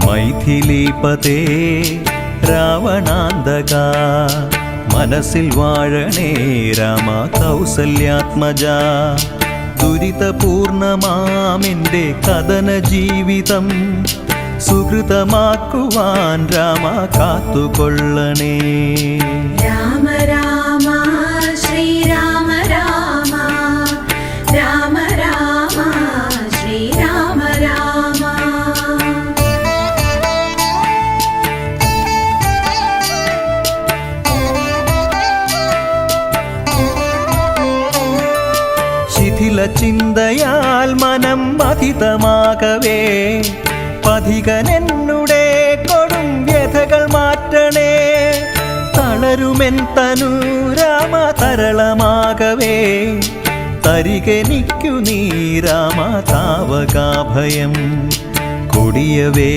മൈഥിലീപതേ രാവണാന്തക മനസ്സിൽ വാഴണേ രാമ കൗസല്യാത്മജ ദുരിതപൂർണമാമെൻ്റെ കഥന ജീവിതം സുഹൃതമാക്കുവാൻ രാമ കാത്തുകൊള്ളണേ. രാമ രാമ ശ്രീരാമ രാമ രാമ രാമ ശ്രീരാമ രാമ. ശിഥില ചിന്തയാൽ മനം മഥിതമാകവേ പഥികനെന്നുടെ കൊടും വ്യഥകൾ മാറ്റണേ. തളരുമെൻ തനു രാമ തരളമാകവേ തരികനിക്കു നീ രാമ താവകാഭയം കൊടിയവേ